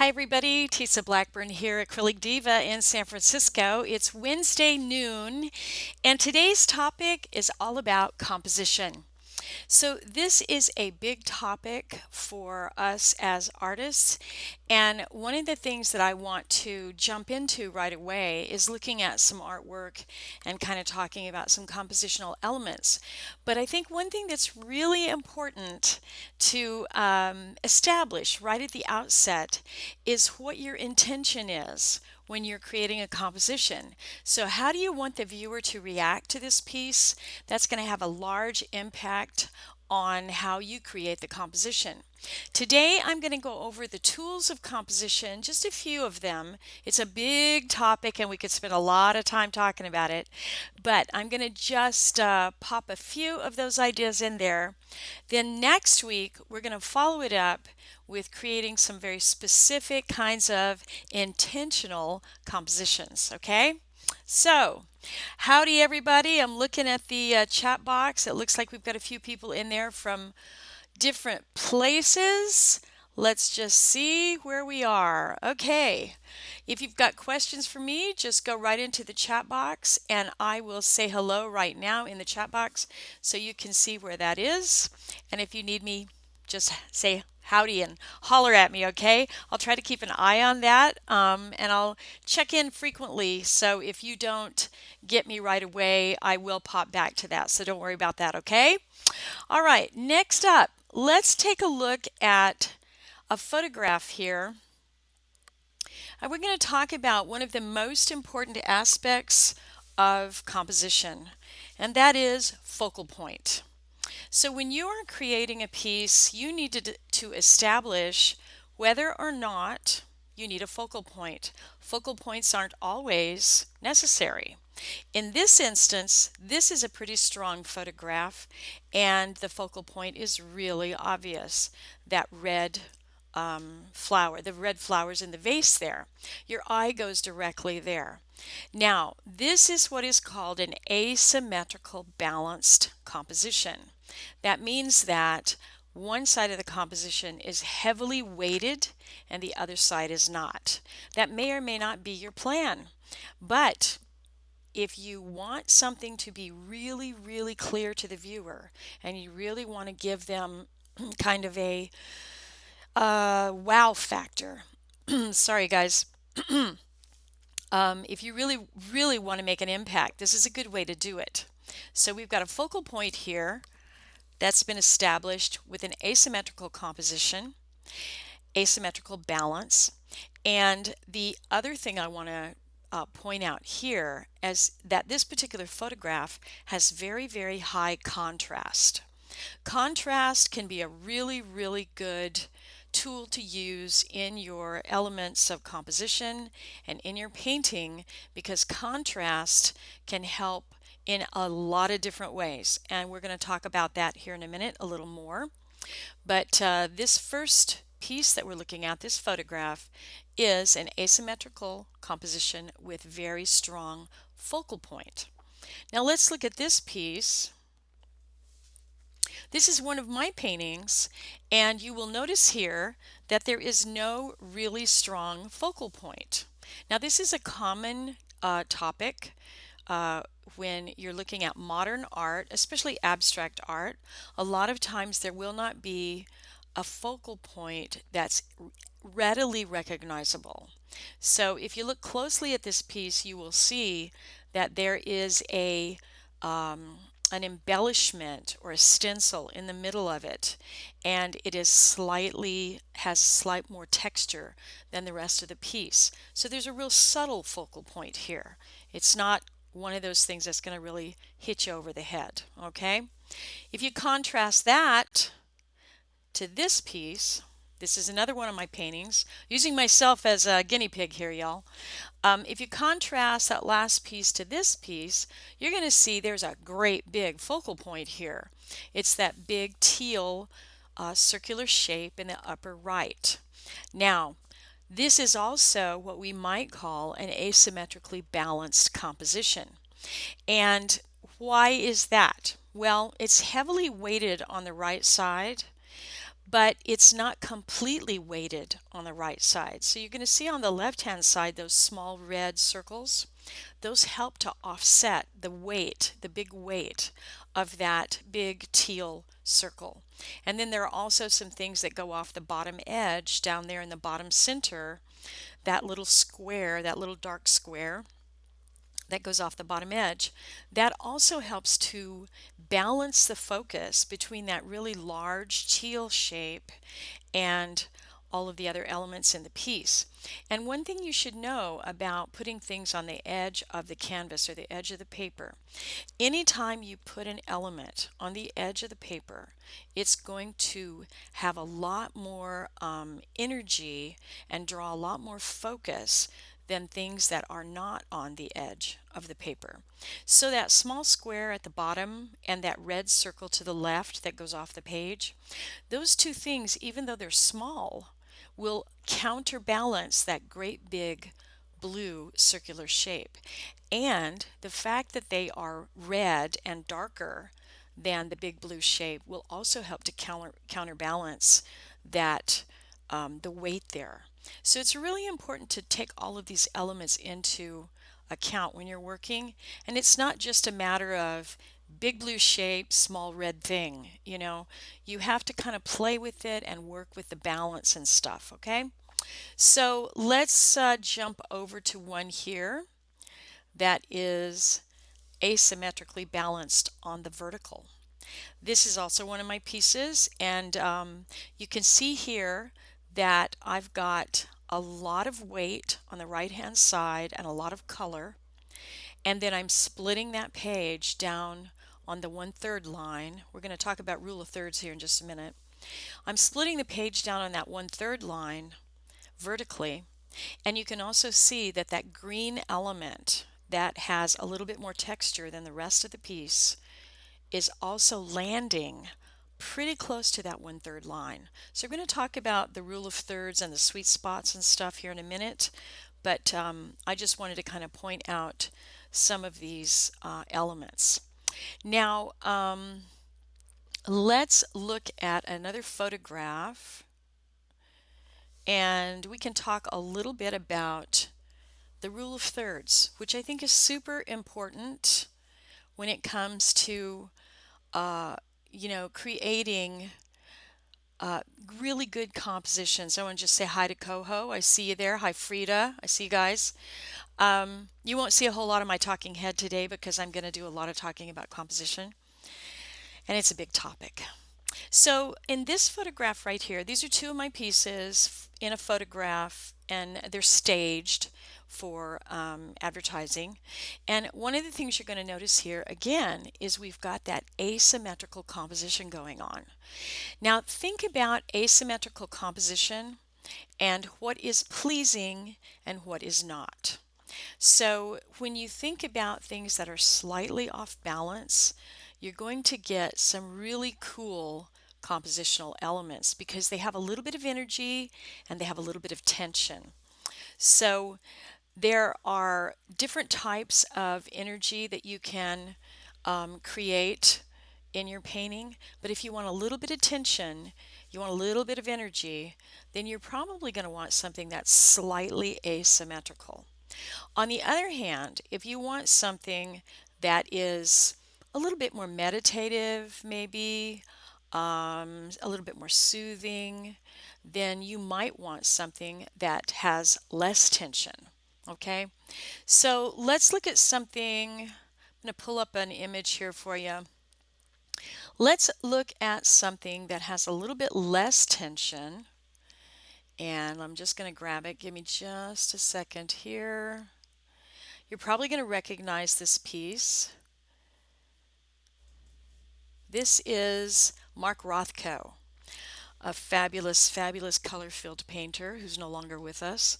Hi everybody, Tesia Blackburn here, Acrylic Diva in San Francisco. It's Wednesday noon, and today's topic is all about composition. So, this is a big topic for us as artists, and one of the things that I want to jump into right away is looking at some artwork and kind of talking about some compositional elements. But I think one thing that's really important to establish right at the outset is what your intention is when you're creating a composition. So, how do you want the viewer to react to this piece? That's going to have a large impact on how you create the composition. Today I'm going to go over the tools of composition, just a few of them. It's a big topic and we could spend a lot of time talking about it, but I'm going to just pop a few of those ideas in there. Then next week we're going to follow it up with creating some very specific kinds of intentional compositions, okay? So, howdy everybody. I'm looking at the chat box. It looks like we've got a few people in there from different places. Let's just see where we are. Okay. If you've got questions for me, just go right into the chat box and I will say hello right now in the chat box so you can see where that is. And if you need me, just say howdy and holler at me, okay? I'll try to keep an eye on that and I'll check in frequently. So if you don't get me right away, I will pop back to that. So don't worry about that, okay? All right, next up, let's take a look at a photograph here. And we're going to talk about one of the most important aspects of composition, and that is focal point. So when you are creating a piece, you need to establish whether or not you need a focal point. Focal points aren't always necessary. In this instance, this is a pretty strong photograph, and the focal point is really obvious. That red flower, the red flowers in the vase there. Your eye goes directly there. Now, this is what is called an asymmetrical balanced composition. That means that one side of the composition is heavily weighted and the other side is not. That may or may not be your plan, but if you want something to be really, really clear to the viewer and you really want to give them kind of a wow factor, sorry guys, if you really, really want to make an impact, this is a good way to do it. So we've got a focal point here that's been established with an asymmetrical composition, asymmetrical balance. And the other thing I want to point out here is that this particular photograph has very, very high contrast. Contrast can be a really, really good tool to use in your elements of composition and in your painting because contrast can help in a lot of different ways. And we're going to talk about that here in a minute a little more. But this first piece that we're looking at, this photograph, is an asymmetrical composition with very strong focal point. Now let's look at this piece. This is one of my paintings, and you will notice here that there is no really strong focal point. Now this is a common topic when you're looking at modern art, especially abstract art. A lot of times there will not be a focal point that's readily recognizable. So if you look closely at this piece, you will see that there is an embellishment or a stencil in the middle of it, and it is has slight more texture than the rest of the piece. So there's a real subtle focal point here. It's not one of those things that's going to really hit you over the head, okay? If you contrast that to this piece, this is another one of my paintings, using myself as a guinea pig here, y'all. If you contrast that last piece to this piece, you're going to see there's a great big focal point here. It's that big teal circular shape in the upper right. Now, this is also what we might call an asymmetrically balanced composition. And why is that? Well, it's heavily weighted on the right side, but it's not completely weighted on the right side. So you're going to see on the left-hand side those small red circles. Those help to offset the weight, the big weight of that big teal circle. And then there are also some things that go off the bottom edge down there in the bottom center, that little square, that little dark square that goes off the bottom edge, that also helps to balance the focus between that really large teal shape and all of the other elements in the piece. And one thing you should know about putting things on the edge of the canvas or the edge of the paper, anytime you put an element on the edge of the paper, it's going to have a lot more energy and draw a lot more focus than things that are not on the edge of the paper. So that small square at the bottom and that red circle to the left that goes off the page, those two things, even though they're small, will counterbalance that great big blue circular shape. And the fact that they are red and darker than the big blue shape will also help to counterbalance that the weight there. So it's really important to take all of these elements into account when you're working, and it's not just a matter of big blue shape, small red thing. You have to kind of play with it and work with the balance and stuff, okay? So let's jump over to one here that is asymmetrically balanced on the vertical. This is also one of my pieces, and you can see here that I've got a lot of weight on the right hand side and a lot of color, and then I'm splitting that page down on the 1/3 line. We're going to talk about rule of thirds here in just a minute. I'm splitting the page down on that 1/3 line vertically, and you can also see that that green element that has a little bit more texture than the rest of the piece is also landing pretty close to that 1/3 line. So we're going to talk about the rule of thirds and the sweet spots and stuff here in a minute, but I just wanted to kind of point out some of these elements. Now, let's look at another photograph, and we can talk a little bit about the rule of thirds, which I think is super important when it comes to creating really good compositions. I want to just say hi to Coho. I see you there. Hi, Frida. I see you guys. You won't see a whole lot of my talking head today because I'm going to do a lot of talking about composition, and it's a big topic. So in this photograph right here, these are two of my pieces in a photograph, and they're staged for advertising. And one of the things you're going to notice here again is we've got that asymmetrical composition going on. Now think about asymmetrical composition and what is pleasing and what is not. So when you think about things that are slightly off balance, you're going to get some really cool compositional elements because they have a little bit of energy and they have a little bit of tension. So there are different types of energy that you can create in your painting, but if you want a little bit of tension, you want a little bit of energy, then you're probably going to want something that's slightly asymmetrical. On the other hand, if you want something that is a little bit more meditative, maybe a little bit more soothing, then you might want something that has less tension. Okay, so let's look at something. I'm going to pull up an image here for you. Let's look at something that has a little bit less tension, and I'm just going to grab it. Give me just a second here. You're probably going to recognize this piece. This is Mark Rothko, a fabulous, fabulous color-filled painter who's no longer with us.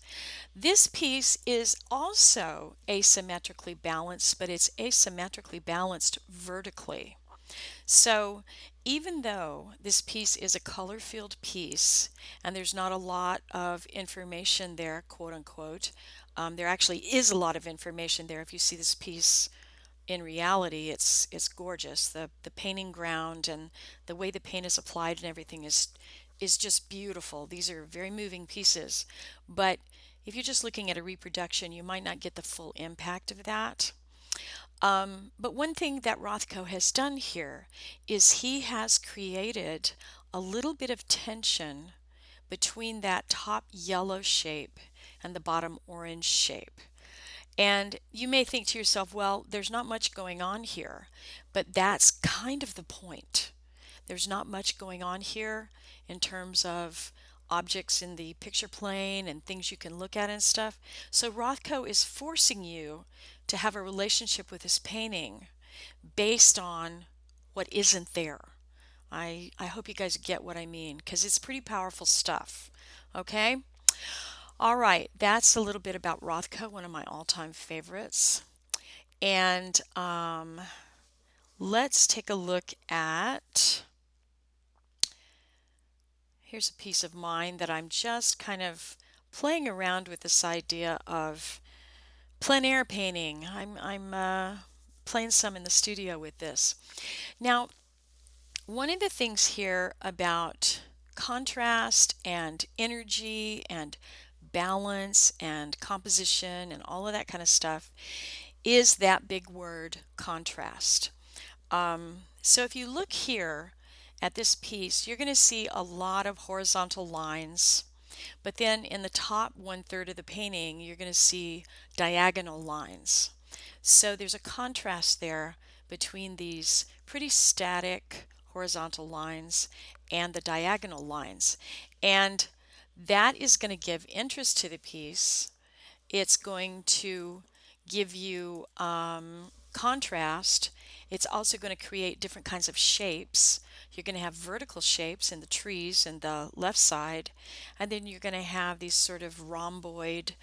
This piece is also asymmetrically balanced, but it's asymmetrically balanced vertically. So even though this piece is a color-filled piece and there's not a lot of information there, quote unquote, there actually is a lot of information there. If you see this piece in reality, it's gorgeous. The painting ground and the way the paint is applied and everything is is just beautiful. These are very moving pieces, but if you're just looking at a reproduction, you might not get the full impact of that. But one thing that Rothko has done here is he has created a little bit of tension between that top yellow shape and the bottom orange shape. And you may think to yourself, well, there's not much going on here, but that's kind of the point. There's not much going on here in terms of objects in the picture plane and things you can look at and stuff. So Rothko is forcing you to have a relationship with his painting based on what isn't there. I hope you guys get what I mean, because it's pretty powerful stuff. Okay? All right, that's a little bit about Rothko, one of my all-time favorites. And let's take a look at, here's a piece of mine that I'm just kind of playing around with this idea of plein air painting. I'm playing some in the studio with this. Now, one of the things here about contrast and energy and balance and composition and all of that kind of stuff is that big word contrast. So if you look here at this piece, you're going to see a lot of horizontal lines, but then in the top 1/3 of the painting, you're going to see diagonal lines. So there's a contrast there between these pretty static horizontal lines and the diagonal lines. And that is going to give interest to the piece. It's going to give you contrast. It's also going to create different kinds of shapes. You're going to have vertical shapes in the trees and the left side, and then you're going to have these sort of rhomboid,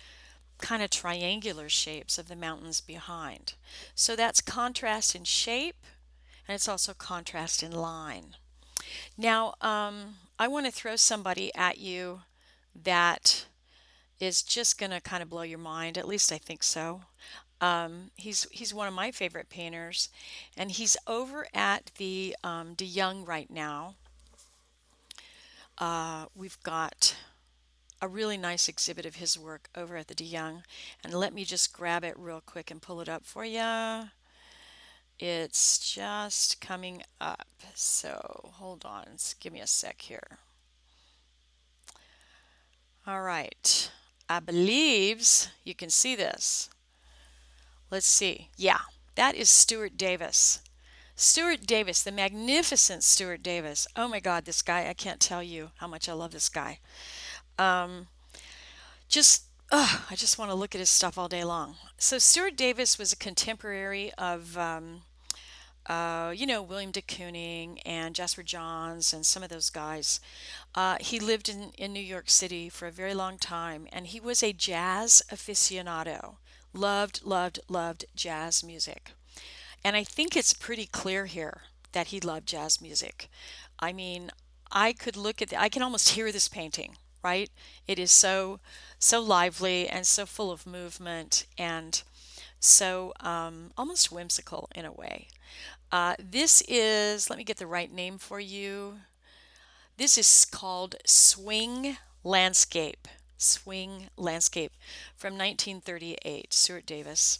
kind of triangular shapes of the mountains behind. So that's contrast in shape, and it's also contrast in line. Now, I want to throw somebody at you that is just going to kind of blow your mind. At least I think so. He's one of my favorite painters, and he's over at the De Young right now. We've got a really nice exhibit of his work over at the De Young, and let me just grab it real quick and pull it up for you. It's just coming up, so hold on, give me a sec here. All right, I believes you can see this. Let's see. Yeah, that is Stuart Davis. Stuart Davis, the magnificent Stuart Davis. Oh my God, this guy, I can't tell you how much I love this guy. I just want to look at his stuff all day long. So Stuart Davis was a contemporary of, William de Kooning and Jasper Johns and some of those guys. He lived in New York City for a very long time, and he was a jazz aficionado. Loved, loved, loved jazz music. And I think it's pretty clear here that he loved jazz music. I mean, I could look at I can almost hear this painting, right? It is so lively and so full of movement and so almost whimsical in a way. This is, let me get the right name for you. This is called Swing Landscape. Swing Landscape from 1938, Stuart Davis.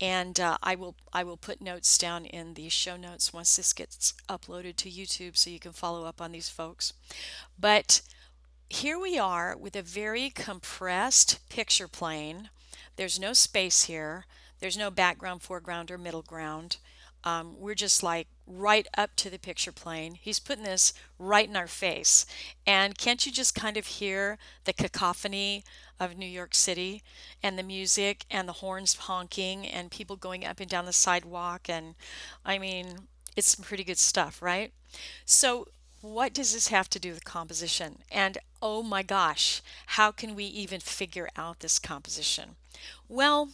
And I will put notes down in the show notes once this gets uploaded to YouTube so you can follow up on these folks. But here we are with a very compressed picture plane. There's no space here. There's no background, foreground, or middle ground. We're just like right up to the picture plane. He's putting this right in our face. And can't you just kind of hear the cacophony of New York City and the music and the horns honking and people going up and down the sidewalk? And I mean, it's some pretty good stuff, right? So what does this have to do with composition? And oh my gosh, how can we even figure out this composition? Well,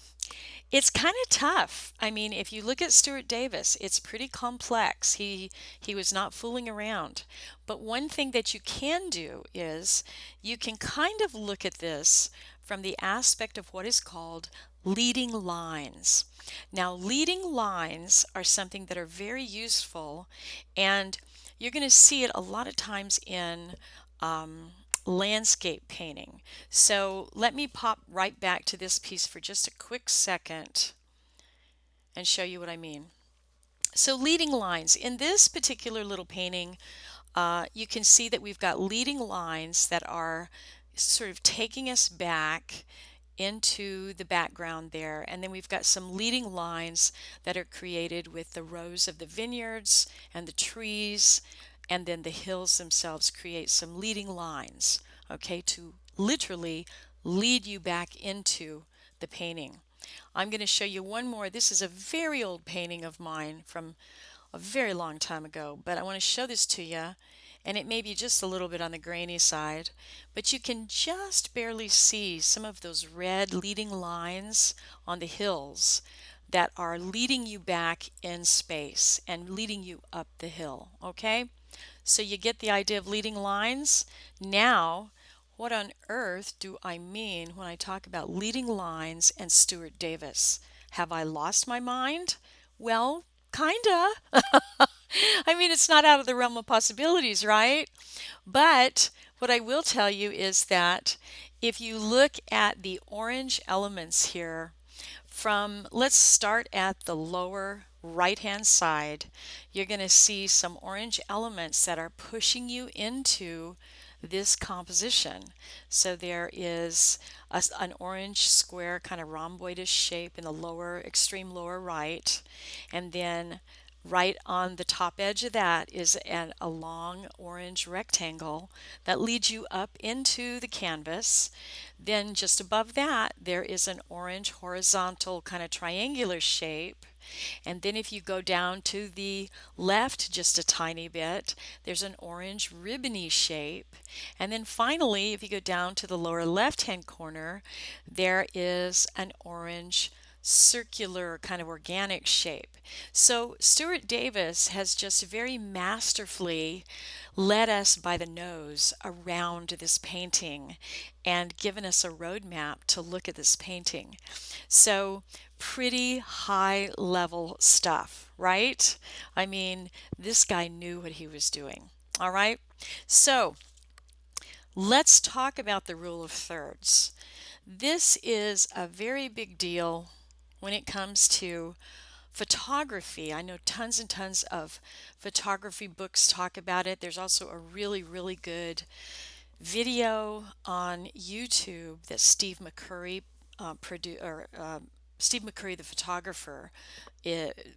it's kind of tough. I mean, if you look at Stuart Davis, it's pretty complex. He was not fooling around. But one thing that you can do is you can kind of look at this from the aspect of what is called leading lines. Now, leading lines are something that are very useful, and you're going to see it a lot of times in landscape painting. So let me pop right back to this piece for just a quick second and show you what I mean. So leading lines. In this particular little painting, you can see that we've got leading lines that are sort of taking us back into the background there, and then we've got some leading lines that are created with the rows of the vineyards and the trees, and then the hills themselves create some leading lines, okay, to literally lead you back into the painting. I'm going to show you one more. This is a very old painting of mine from a very long time ago, but I want to show this to you, and it may be just a little bit on the grainy side, but you can just barely see some of those red leading lines on the hills that are leading you back in space and leading you up the hill, okay? So you get the idea of leading lines. Now, what on earth do I mean when I talk about leading lines and Stuart Davis? Have I lost my mind? Well, kinda. I mean, it's not out of the realm of possibilities, right? But what I will tell you is that if you look at the orange elements here, let's start at the lower right hand side, you're going to see some orange elements that are pushing you into this composition. So there is an orange square kind of rhomboidish shape in the lower, extreme lower right, and then right on the top edge of that is a long orange rectangle that leads you up into the canvas. Then just above that, there is an orange horizontal kind of triangular shape. And then if you go down to the left just a tiny bit, there's an orange ribbony shape. And then finally, if you go down to the lower left-hand corner, there is an orange circular kind of organic shape. So Stuart Davis has just very masterfully led us by the nose around this painting and given us a roadmap to look at this painting. So pretty high level stuff, right? I mean, this guy knew what he was doing. All right. So let's talk about the rule of thirds. This is a very big deal when it comes to photography. I know tons and tons of photography books talk about it. There's also a really, really good video on YouTube that Steve McCurry, the photographer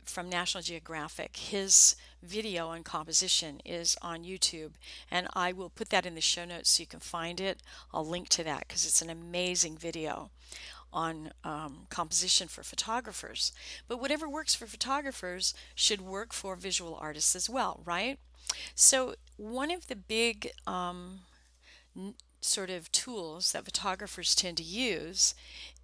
from National Geographic, his video on composition is on YouTube, and I will put that in the show notes so you can find it. I'll link to that because it's an amazing video on composition for photographers. But whatever works for photographers should work for visual artists as well, right? So one of the big sort of tools that photographers tend to use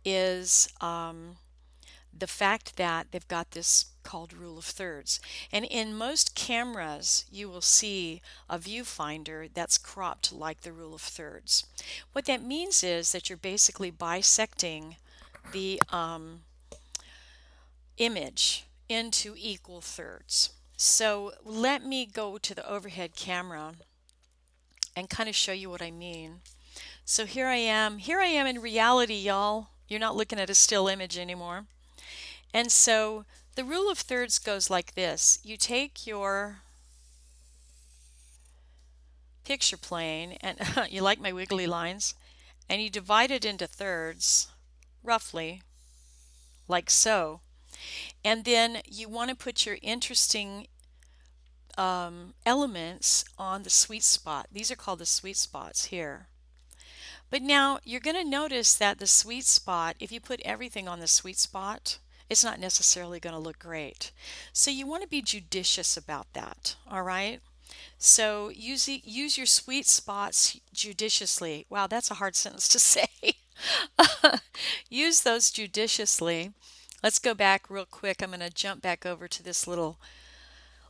is the fact that they've got this called rule of thirds. And in most cameras, you will see a viewfinder that's cropped like the rule of thirds. What that means is that you're basically bisecting the image into equal thirds. So let me go to the overhead camera and kind of show you what I mean. So here I am. Here I am in reality, y'all. You're not looking at a still image anymore. And so the rule of thirds goes like this. You take your picture plane, and you like my wiggly lines, and you divide it into thirds, roughly, like so. And then you want to put your interesting elements on the sweet spot. These are called the sweet spots here. But now you're going to notice that the sweet spot, if you put everything on the sweet spot, it's not necessarily going to look great. So you want to be judicious about that, all right? So use your sweet spots judiciously. Wow, that's a hard sentence to say. Use those judiciously. Let's go back real quick. I'm going to jump back over to this little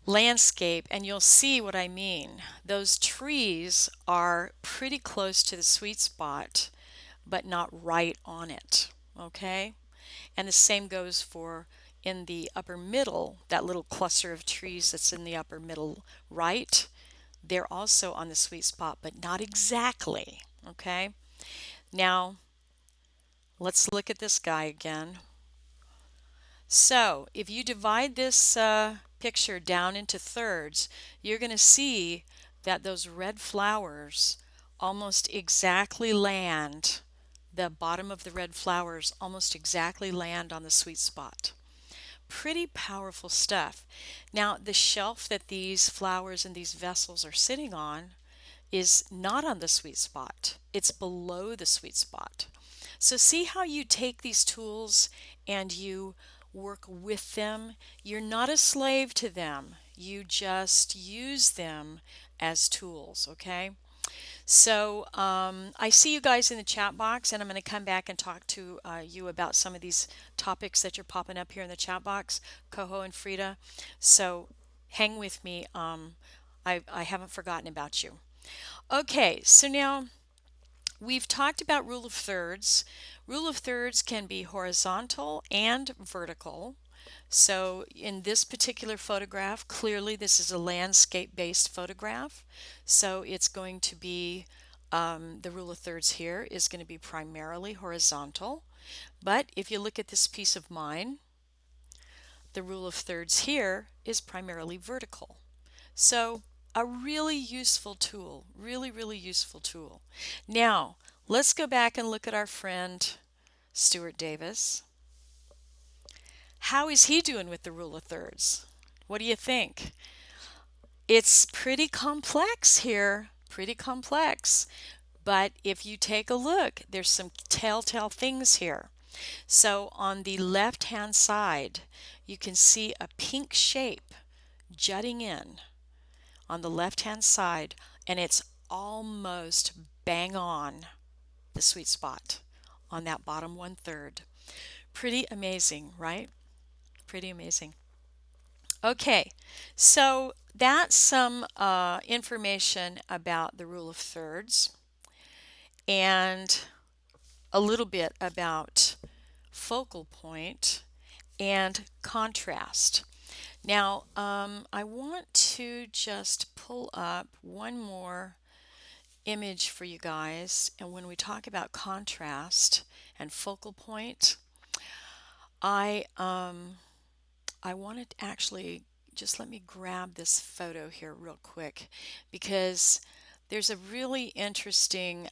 landscape and you'll see what I mean. Those trees are pretty close to the sweet spot, but not right on it, okay? And the same goes for in the upper middle, that little cluster of trees that's in the upper middle right. they're also on the sweet spot, but not exactly. Okay, now let's look at this guy again. So if you divide this picture down into thirds, you're going to see that those red flowers almost exactly land, the bottom of the red flowers almost exactly land on the sweet spot. Pretty powerful stuff. Now, the shelf that these flowers and these vessels are sitting on is not on the sweet spot. It's below the sweet spot. So see how you take these tools and you work with them. You're not a slave to them. You just use them as tools, okay? So I see you guys in the chat box, and I'm going to come back and talk to you about some of these topics that you're popping up here in the chat box, Coho and Frida. So hang with me. I haven't forgotten about you. Okay, so now we've talked about rule of thirds. Rule of thirds can be horizontal and vertical. So in this particular photograph, clearly this is a landscape-based photograph. So it's going to be, the rule of thirds here is going to be primarily horizontal. But if you look at this piece of mine, the rule of thirds here is primarily vertical. So a really useful tool, really useful tool. Now, let's go back and look at our friend Stuart Davis. How is he doing with the rule of thirds? What do you think? It's pretty complex here, pretty complex. But if you take a look, there's some telltale things here. So on the left-hand side, you can see a pink shape jutting in on the left-hand side, and it's almost bang on the sweet spot on that bottom 1/3. Pretty amazing, right? Pretty amazing. Okay, so that's some information about the rule of thirds and a little bit about focal point and contrast. Now, I want to just pull up one more image for you guys. And when we talk about contrast and focal point, I wanted to actually just let me grab this photo here real quick because there's a really interesting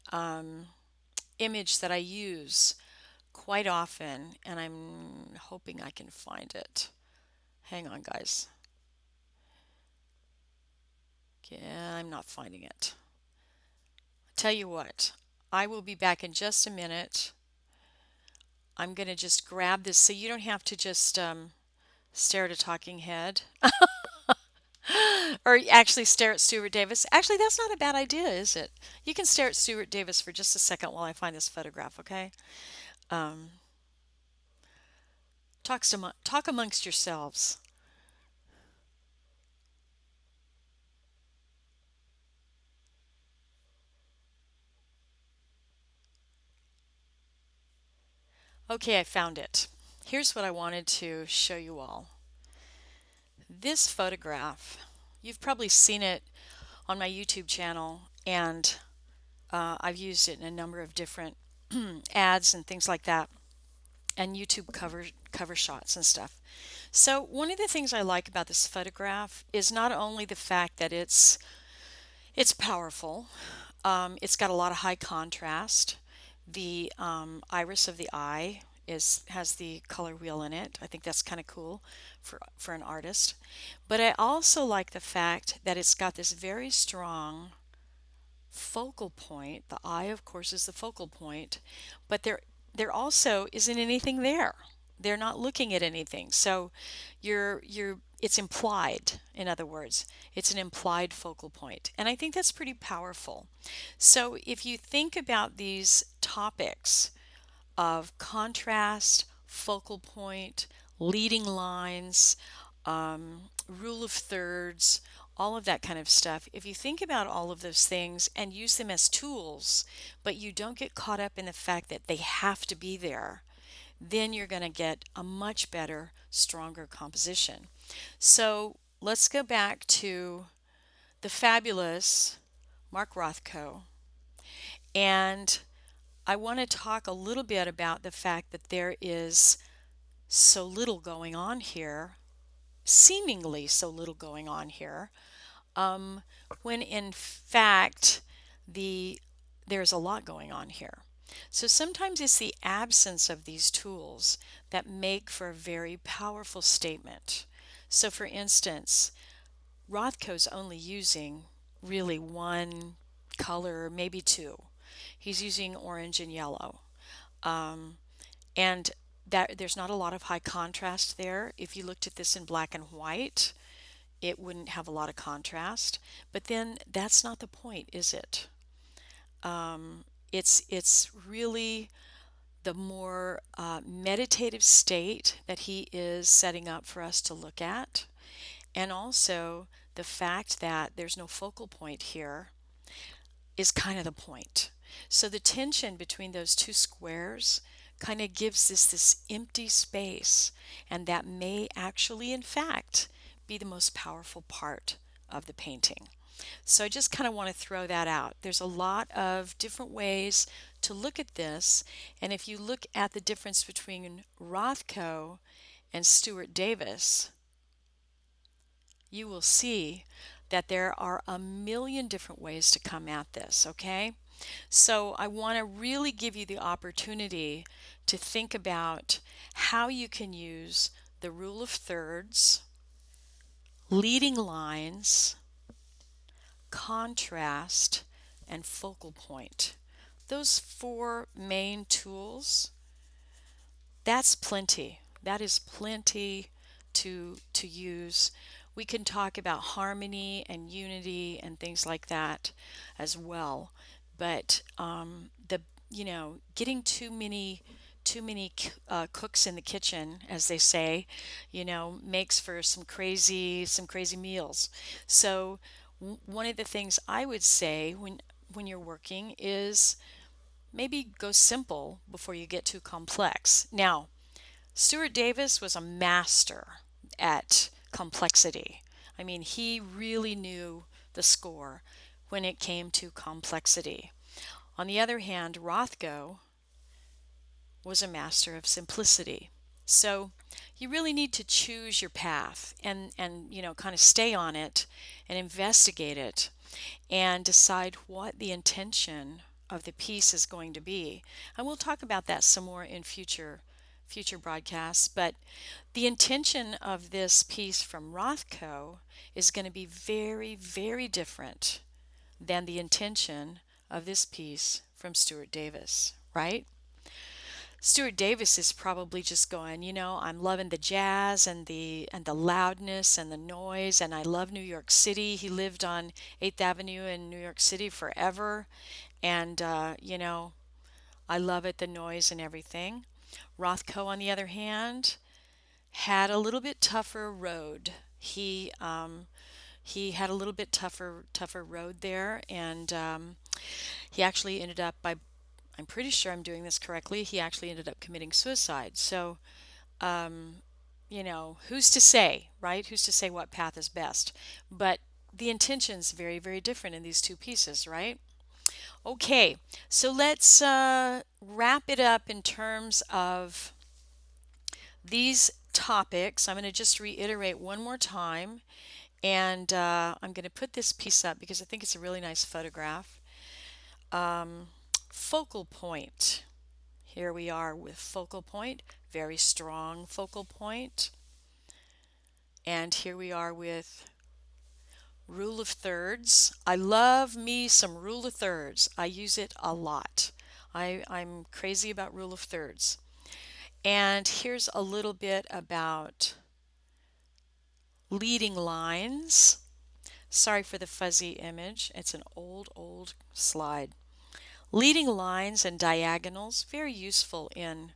image that I use quite often, and I'm hoping I can find it. Hang on, guys. Yeah, I'm not finding it. Tell you what, I will be back in just a minute. I'm going to just grab this so you don't have to just stare at a talking head or actually stare at Stuart Davis. Actually, that's not a bad idea, is it? You can stare at Stuart Davis for just a second while I find this photograph, okay? Um, talk amongst yourselves. Okay, I found it. Here's what I wanted to show you all. This photograph, you've probably seen it on my YouTube channel, and I've used it in a number of different ads and things like that, and YouTube cover shots and stuff. So one of the things I like about this photograph is not only the fact that it's powerful, it's got a lot of high contrast. The iris of the eye has the color wheel in it. I think that's kind of cool for an artist. But I also like the fact that it's got this very strong focal point. The eye, of course, is the focal point, but there also isn't anything there. They're not looking at anything. So it's implied, in other words. It's an implied focal point. And I think that's pretty powerful. So if you think about these topics of contrast, focal point, leading lines, rule of thirds, all of that kind of stuff. If you think about all of those things and use them as tools, but you don't get caught up in the fact that they have to be there, then you're going to get a much better, stronger composition. So let's go back to the fabulous Mark Rothko. And I want to talk a little bit about the fact that there is so little going on here, seemingly so little going on here, um, when in fact there's a lot going on here. So sometimes it's the absence of these tools that make for a very powerful statement. So for instance, Rothko's only using really one color, maybe two. He's using orange and yellow. Um, and that there's not a lot of high contrast there. If you looked at this in black and white, it wouldn't have a lot of contrast. But then that's not the point, is it? It's really the more meditative state that he is setting up for us to look at, and also the fact that there's no focal point here is kind of the point. So the tension between those two squares kind of gives this empty space, and that may actually, in fact, be the most powerful part of the painting. So I just kind of want to throw that out. There's a lot of different ways to look at this, and if you look at the difference between Rothko and Stuart Davis, you will see that there are a million different ways to come at this, okay? So I want to really give you the opportunity to think about how you can use the rule of thirds, leading lines, contrast, and focal point. Those four main tools, that's plenty. That is plenty to use. We can talk about harmony and unity and things like that as well. But the getting too many cooks in the kitchen, as they say, makes for some crazy meals. So one of the things I would say when you're working is maybe go simple before you get too complex. Now, Stuart Davis was a master at complexity. I mean, he really knew the score when it came to complexity. On the other hand, Rothko was a master of simplicity. So you really need to choose your path and kind of stay on it and investigate it and decide what the intention of the piece is going to be. And we'll talk about that some more in future broadcasts, but the intention of this piece from Rothko is going to be very, very different than the intention of this piece from Stuart Davis, right? Stuart Davis is probably just going, I'm loving the jazz and the loudness and the noise, and I love New York City. He lived on 8th Avenue in New York City forever, and I love it, the noise and everything. Rothko, on the other hand, had a little bit tougher road. He had a little bit tougher road there, and he actually ended up by I'm pretty sure I'm doing this correctly. He actually ended up committing suicide. So, who's to say, right? Who's to say what path is best? But the intention's very, very different in these two pieces, right? Okay, so let's wrap it up in terms of these topics. I'm going to just reiterate one more time, and I'm going to put this piece up because I think it's a really nice photograph. Focal point. Here we are with focal point, very strong focal point. And here we are with rule of thirds. I love me some rule of thirds. I use it a lot. I'm crazy about rule of thirds. And here's a little bit about leading lines. Sorry for the fuzzy image. It's an old slide. Leading lines and diagonals, very useful in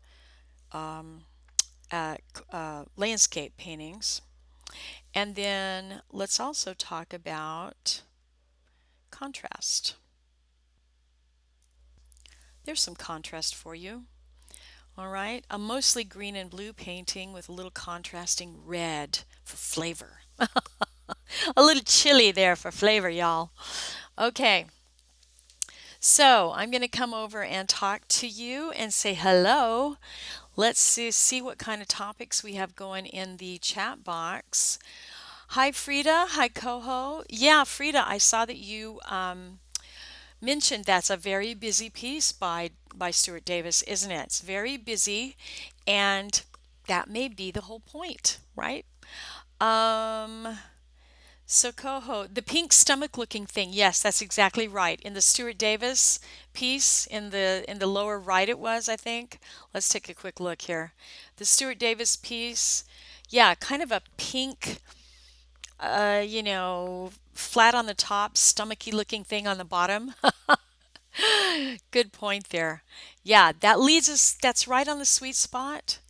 landscape paintings. And then let's also talk about contrast. There's some contrast for you. All right, a mostly green and blue painting with a little contrasting red for flavor. A little chili there for flavor, y'all. Okay, so I'm going to come over and talk to you and say hello. Let's see what kind of topics we have going in the chat box. Hi, Frida. Hi, Coho. Yeah, Frida, I saw that you mentioned that's a very busy piece by Stuart Davis, isn't it? It's very busy, and that may be the whole point, right? Um, so Coho, the pink stomach looking thing. Yes, that's exactly right. In the Stuart Davis piece, in the lower right it was, I think. Let's take a quick look here. The Stuart Davis piece, yeah, kind of a pink, flat on the top, stomachy looking thing on the bottom. Good point there. Yeah, that's right on the sweet spot.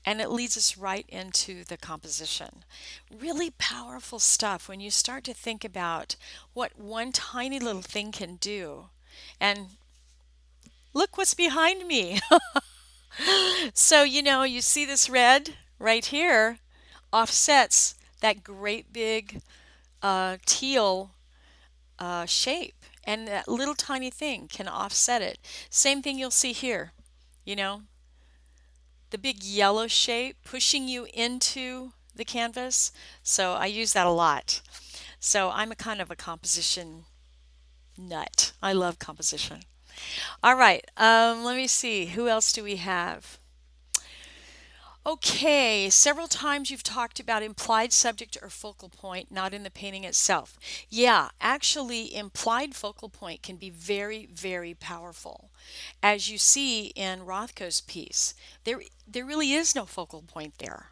And it leads us right into the composition. Really powerful stuff when you start to think about what one tiny little thing can do. And look what's behind me. So, you see this red right here offsets that great big teal shape. And that little tiny thing can offset it. Same thing you'll see here, you know, the big yellow shape pushing you into the canvas. So I use that a lot. So I'm a kind of a composition nut. I love composition. All right, let me see. Who else do we have? Okay, several times you've talked about implied subject or focal point, not in the painting itself. Yeah, actually, implied focal point can be very, very powerful. As you see in Rothko's piece, there really is no focal point there.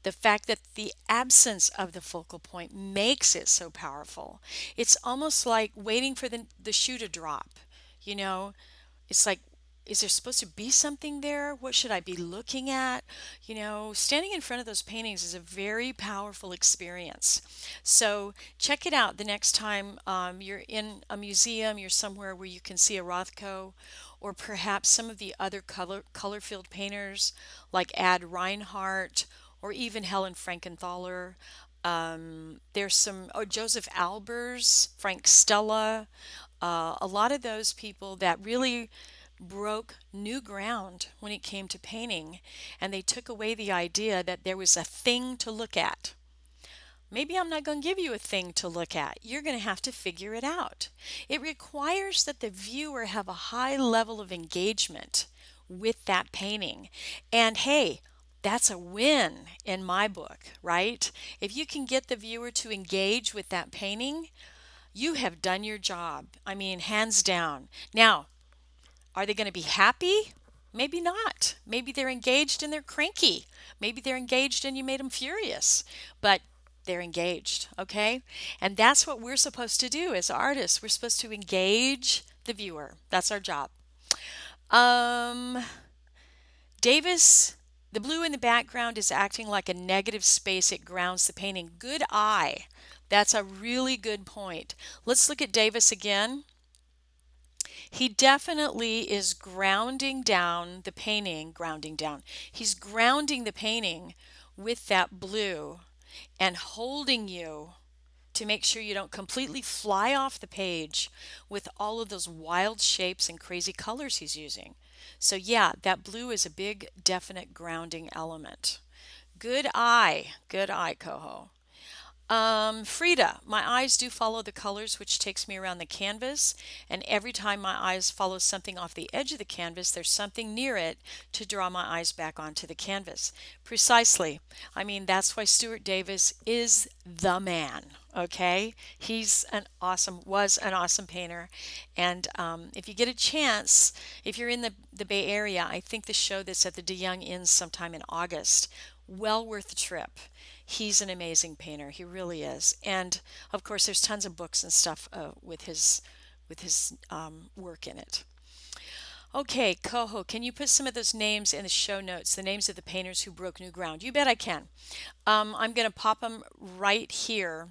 The fact that the absence of the focal point makes it so powerful. It's almost like waiting for the shoe to drop. You know, it's like, is there supposed to be something there? What should I be looking at? Standing in front of those paintings is a very powerful experience. So check it out the next time you're in a museum, you're somewhere where you can see a Rothko, or perhaps some of the other color filled painters like Reinhardt or even Helen Frankenthaler. There's some, Joseph Albers, Frank Stella, a lot of those people that really broke new ground when it came to painting, and they took away the idea that there was a thing to look at. Maybe I'm not going to give you a thing to look at. You're going to have to figure it out. It requires that the viewer have a high level of engagement with that painting. And hey, that's a win in my book, right? If you can get the viewer to engage with that painting, you have done your job. I mean, hands down. Now, are they going to be happy? Maybe not. Maybe they're engaged and they're cranky. Maybe they're engaged and you made them furious. But they're engaged, okay? And that's what we're supposed to do as artists. We're supposed to engage the viewer. That's our job. Um, Davis, the blue in the background is acting like a negative space. It grounds the painting. Good eye. That's a really good point. Let's look at Davis again. He definitely is grounding down the painting, grounding down. He's grounding the painting with that blue and holding you to make sure you don't completely fly off the page with all of those wild shapes and crazy colors he's using. So yeah, that blue is a big, definite grounding element. Good eye, Coho. Frida, my eyes do follow the colors, which takes me around the canvas, and every time my eyes follow something off the edge of the canvas, there's something near it to draw my eyes back onto the canvas. Precisely. I mean, that's why Stuart Davis is the man, okay? Was an awesome painter, and if you get a chance, if you're in the Bay Area, I think the show that's at the DeYoung ends sometime in August. Well worth the trip. He's an amazing painter. He really is. And of course, there's tons of books and stuff with his work in it. Okay, Coho, can you put some of those names in the show notes, the names of the painters who broke new ground? You bet I can. I'm going to pop them right here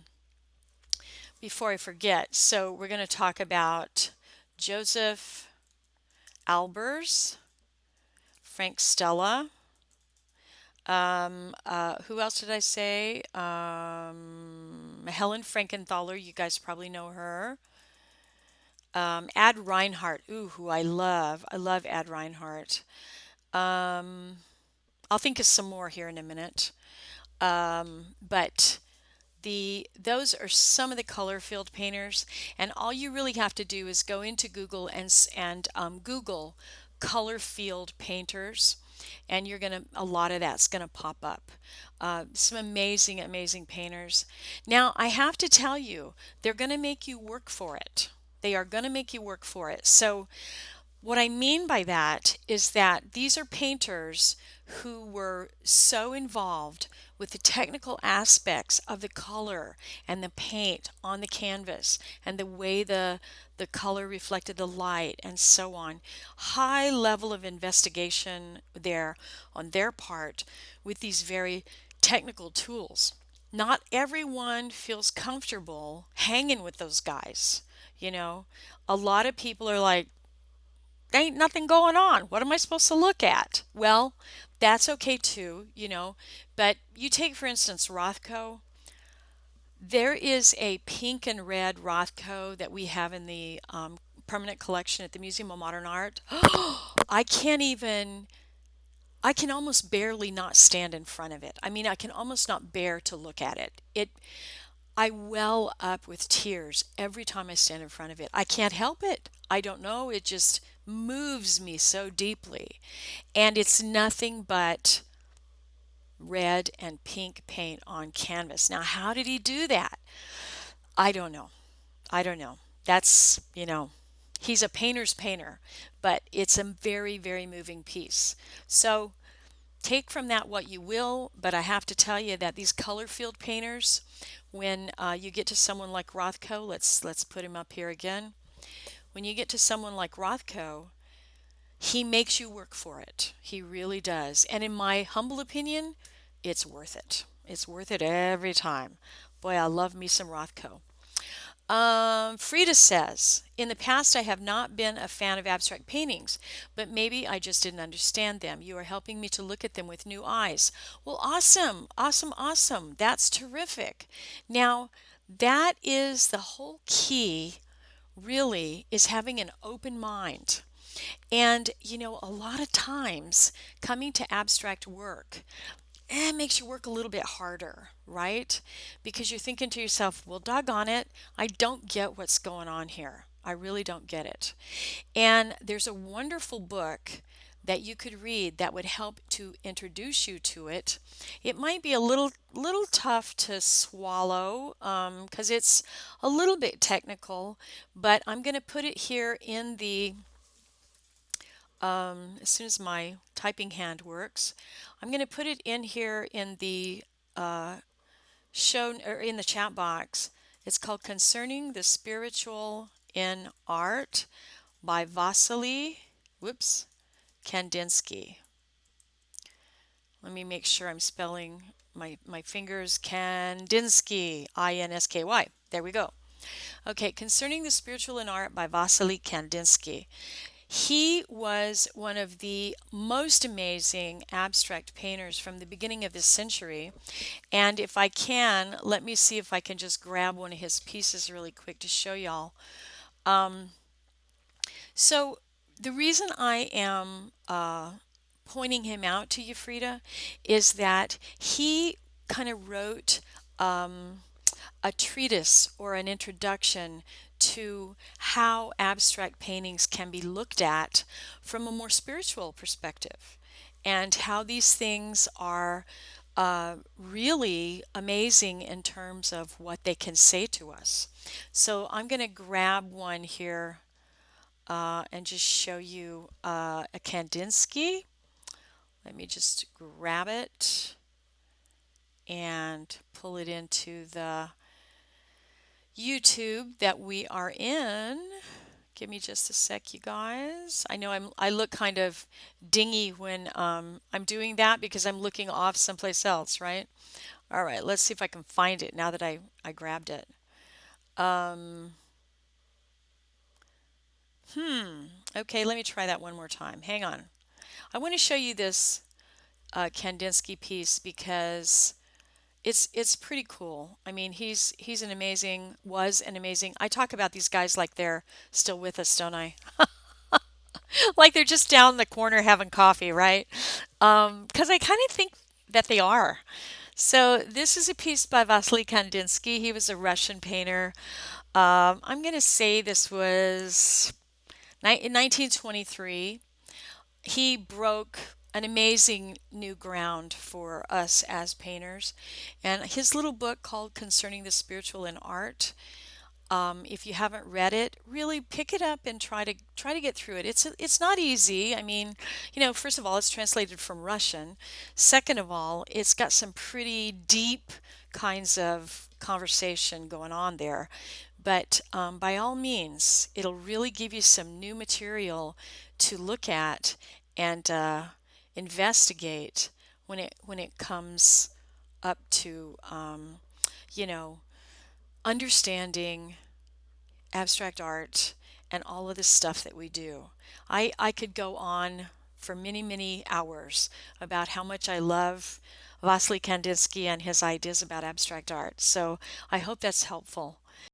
before I forget. So we're going to talk about Joseph Albers, Frank Stella. Who else did I say? Helen Frankenthaler, you guys probably know her. Ad Reinhardt, ooh, who I love. I love Ad Reinhardt. Um, I'll think of some more here in a minute. But those are some of the color field painters, and all you really have to do is go into Google and Google color field painters, and you're gonna a lot of that's gonna pop up. Some amazing painters. Now I have to tell you, they're gonna make you work for it. They are gonna make you work for it. So what I mean by that is that these are painters who were so involved with the technical aspects of the color and the paint on the canvas and the way the color reflected the light and so on. High level of investigation there on their part with these very technical tools. Not everyone feels comfortable hanging with those guys. You know, a lot of people are like, ain't nothing going on. What am I supposed to look at? Well, that's okay too, But you take, for instance, Rothko. There is a pink and red Rothko that we have in the permanent collection at the Museum of Modern Art. I can't even, I can almost barely not stand in front of it. I mean, I can almost not bear to look at it. I well up with tears every time I stand in front of it. I can't help it. I don't know. It just moves me so deeply. And it's nothing but red and pink paint on canvas. Now, how did he do that? I don't know. I don't know. That's, he's a painter's painter, but it's a very moving piece. So take from that what you will, but I have to tell you that these color field painters, when you get to someone like Rothko, let's put him up here again. When you get to someone like Rothko, he makes you work for it. He really does. And in my humble opinion, it's worth it. It's worth it every time. Boy, I love me some Rothko. Frida says, in the past I have not been a fan of abstract paintings, but maybe I just didn't understand them. You are helping me to look at them with new eyes. Well, awesome. That's terrific. Now, that is the whole key, really, is having an open mind. And, a lot of times coming to abstract work, it makes you work a little bit harder, right? Because you're thinking to yourself, well, doggone it, I don't get what's going on here. I really don't get it. And there's a wonderful book that you could read that would help to introduce you to it. It might be a little tough to swallow because it's a little bit technical, but I'm going to put it here in the as soon as my typing hand works, I'm going to put it in here in the show or in the chat box. It's called Concerning the Spiritual in Art by Vasily, Kandinsky. Let me make sure I'm spelling my fingers. Kandinsky, Insky. There we go. Okay, Concerning the Spiritual in Art by Vasily Kandinsky. He was one of the most amazing abstract painters from the beginning of this century. And if I can, let me see if I can just grab one of his pieces really quick to show y'all. So the reason I am pointing him out to you, Frida, is that he kind of wrote a treatise or an introduction to how abstract paintings can be looked at from a more spiritual perspective and how these things are really amazing in terms of what they can say to us. So I'm going to grab one here and just show you a Kandinsky. Let me just grab it and pull it into the YouTube that we are in. Give me just a sec, you guys. I know I look kind of dingy when I'm doing that because I'm looking off someplace else, right? All right, let's see if I can find it now that I grabbed it. Okay, let me try that one more time. Hang on. I want to show you this Kandinsky piece because it's pretty cool. I mean, he's an amazing was an amazing. I talk about these guys like they're still with us, don't I? Like they're just down the corner having coffee, right? Because I kind of think that they are. So this is a piece by Vasily Kandinsky. He was a Russian painter. I'm going to say this was in 1923. He broke an amazing new ground for us as painters. And his little book called Concerning the Spiritual in Art, if you haven't read it, really pick it up and try to get through it. It's not easy. I mean, first of all, it's translated from Russian. Second of all, it's got some pretty deep kinds of conversation going on there. But by all means, it'll really give you some new material to look at and investigate when it comes up to you know understanding abstract art and all of the stuff that we do. I could go on for many, many hours about how much I love Vasily Kandinsky and his ideas about abstract art. So I hope that's helpful.